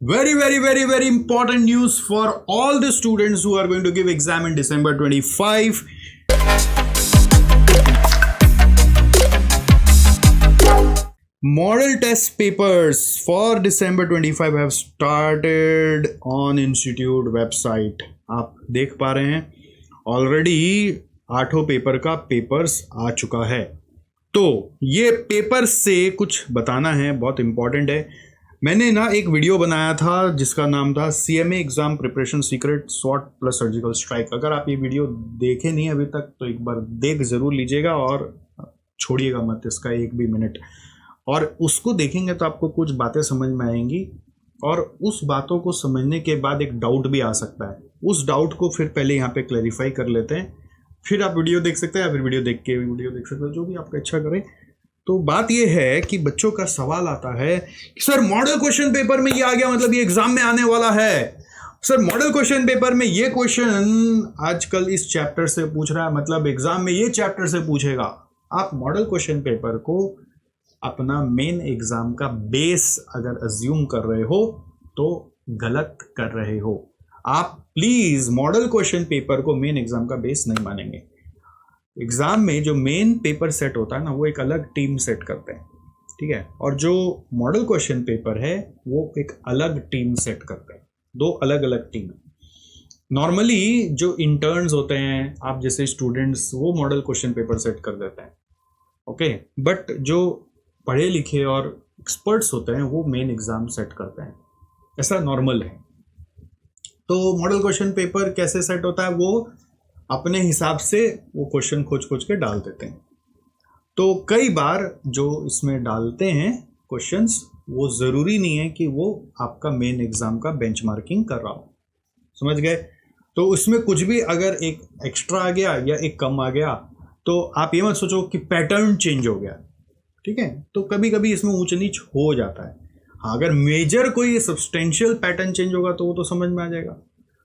Very important news for all the students who are going to give exam in December 25. Model test papers for December 25 have started on institute website. आप देख पा रहे हैं already 8 paper का papers आ चुका है। तो ये पेपर से कुछ बताना है, बहुत इंपॉर्टेंट है। मैंने ना एक वीडियो बनाया था जिसका नाम था CMA exam preparation secret SWOT plus surgical strike. अगर आप ये वीडियो देखे नहीं अभी तक तो एक बार देख ज़रूर लीजिएगा और छोड़िएगा मत इसका एक भी मिनट। और उसको देखेंगे तो आपको कुछ बातें समझ में आएंगी और उस बातों को समझने के बाद एक डाउट भी आ सकता है। उस डाउट को फिर पहले यहाँ पे क्लैरिफाई कर लेते हैं, फिर आप वीडियो देख सकते हैं या फिर वीडियो देख के वीडियो देख सकते हैं, जो भी आपका इच्छा करें। तो बात ये है कि बच्चों का सवाल आता है कि सर मॉडल क्वेश्चन पेपर में ये आ गया, मतलब ये एग्जाम में आने वाला है। सर मॉडल क्वेश्चन पेपर में ये क्वेश्चन आजकल इस चैप्टर से पूछ रहा है, मतलब एग्जाम में ये चैप्टर से पूछेगा। आप मॉडल क्वेश्चन पेपर को अपना मेन एग्जाम का बेस अगर अज्यूम कर रहे हो तो गलत कर रहे हो। आप प्लीज मॉडल क्वेश्चन पेपर को मेन एग्जाम का बेस नहीं मानेंगे। एग्जाम में जो मेन पेपर सेट होता है ना, वो एक अलग टीम सेट करते हैं, ठीक है। और जो मॉडल क्वेश्चन पेपर है वो एक अलग टीम सेट करते हैं, दो अलग अलग टीम। नॉर्मली जो इंटर्न्स होते हैं, आप जैसे स्टूडेंट्स, वो मॉडल क्वेश्चन पेपर सेट कर देते हैं, ओके। बट जो पढ़े लिखे और एक्सपर्ट्स होते हैं वो मेन एग्जाम सेट करते हैं, ऐसा नॉर्मल है। तो मॉडल क्वेश्चन पेपर कैसे सेट होता है, वो अपने हिसाब से वो क्वेश्चन खोज के डाल देते हैं। तो कई बार जो इसमें डालते हैं क्वेश्चंस, वो ज़रूरी नहीं है कि वो आपका मेन एग्ज़ाम का बेंचमार्किंग कर रहा हो, समझ गए। तो उसमें कुछ भी अगर एक एक्स्ट्रा आ गया या एक कम आ गया तो आप ये मत सोचो कि पैटर्न चेंज हो गया, ठीक है। तो कभी कभी इसमें ऊंच नीच हो जाता है। हाँ, अगर मेजर कोई सब्सटेंशियल पैटर्न चेंज होगा तो वो तो समझ में आ जाएगा।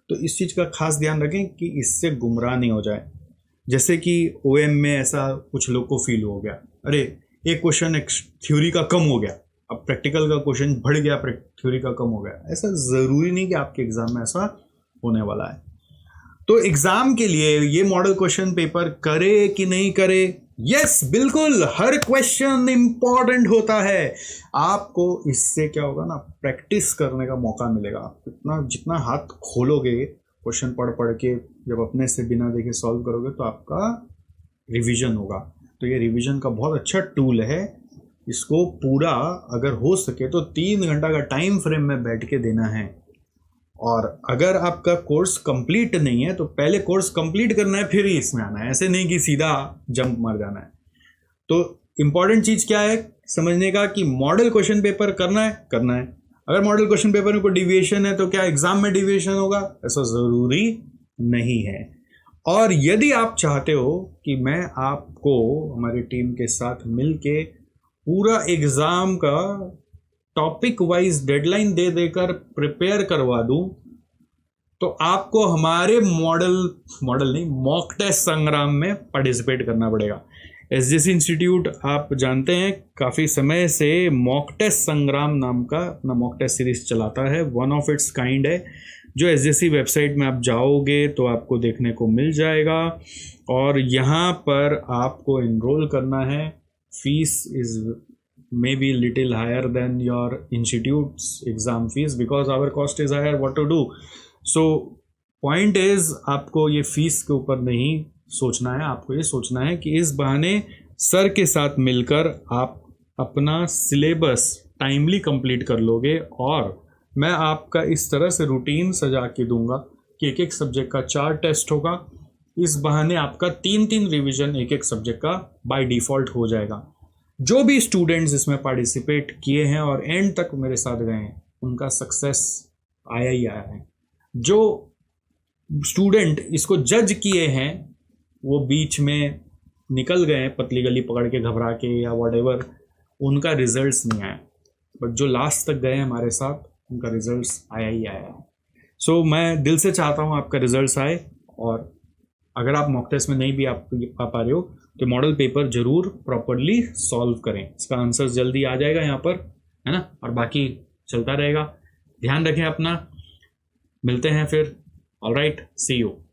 तो इस चीज़ का खास ध्यान रखें कि इससे गुमराह नहीं हो जाए। जैसे कि OM में ऐसा कुछ लोग को फील हो गया, अरे एक क्वेश्चन थ्योरी का कम हो गया, अब प्रैक्टिकल का क्वेश्चन बढ़ गया, थ्योरी का कम हो गया। ऐसा ज़रूरी नहीं कि आपके एग्ज़ाम में ऐसा होने वाला है। तो एग्ज़ाम के लिए ये मॉडल क्वेश्चन पेपर करे कि नहीं करे, यस बिल्कुल, हर क्वेश्चन इंपॉर्टेंट होता है। आपको इससे क्या होगा ना, प्रैक्टिस करने का मौका मिलेगा। आप जितना हाथ खोलोगे क्वेश्चन पढ़ के, जब अपने से बिना देखे सॉल्व करोगे तो आपका रिवीजन होगा। तो ये रिवीजन का बहुत अच्छा टूल है। इसको पूरा अगर हो सके तो 3 घंटा का टाइम फ्रेम में बैठ के देना है। और अगर आपका कोर्स कंप्लीट नहीं है तो पहले कोर्स कंप्लीट करना है, फिर ही इसमें आना है। ऐसे नहीं कि सीधा जंप मार जाना है। तो इम्पॉर्टेंट चीज़ क्या है समझने का, कि मॉडल क्वेश्चन पेपर करना है। अगर मॉडल क्वेश्चन पेपर में कोई डिविएशन है तो क्या एग्जाम में डिविएशन होगा, ऐसा ज़रूरी नहीं है। और यदि आप चाहते हो कि मैं आपको हमारी टीम के साथ मिल के पूरा एग्ज़ाम का टॉपिक वाइज डेडलाइन दे देकर प्रिपेयर करवा दूं, तो आपको हमारे मॉडल नहीं, मॉक टेस्ट संग्राम में पार्टिसिपेट करना पड़ेगा। SJC इंस्टीट्यूट आप जानते हैं काफ़ी समय से मॉक टेस्ट संग्राम नाम का अपना मॉक टेस्ट सीरीज चलाता है, वन ऑफ इट्स काइंड है, जो SJC वेबसाइट में आप जाओगे तो आपको देखने को मिल जाएगा। और यहाँ पर आपको इनरोल करना है। Fees is maybe little higher than your institute's exam fees because our cost is higher. What to do? So point is, आपको ये फीस के ऊपर नहीं सोचना है, आपको ये सोचना है कि इस बहाने सर के साथ मिलकर आप अपना सिलेबस टाइमली कंप्लीट कर लोगे। और मैं आपका इस तरह से रूटीन सजा के दूंगा कि एक एक सब्जेक्ट का 4 टेस्ट होगा। इस बहाने आपका 3 रिवीजन एक एक सब्जेक्ट का बाय डिफ़ॉल्ट हो जाएगा। जो भी स्टूडेंट्स इसमें पार्टिसिपेट किए हैं और एंड तक मेरे साथ गए हैं, उनका सक्सेस आया ही आया है। जो स्टूडेंट इसको जज किए हैं वो बीच में निकल गए हैं पतली गली पकड़ के, घबरा के या व्हाटएवर, उनका रिजल्ट्स नहीं आया। बट जो लास्ट तक गए हमारे साथ, उनका रिजल्ट्स आया ही आया है। सो मैं दिल से चाहता हूँ आपका रिजल्ट्स आए। और अगर आप मॉक टेस्ट में नहीं भी आ पा रहे हो तो मॉडल पेपर जरूर प्रॉपरली सॉल्व करें। इसका आंसर जल्दी आ जाएगा यहाँ पर, है ना, और बाकी चलता रहेगा। ध्यान रखें अपना, मिलते हैं फिर। Alright, see you.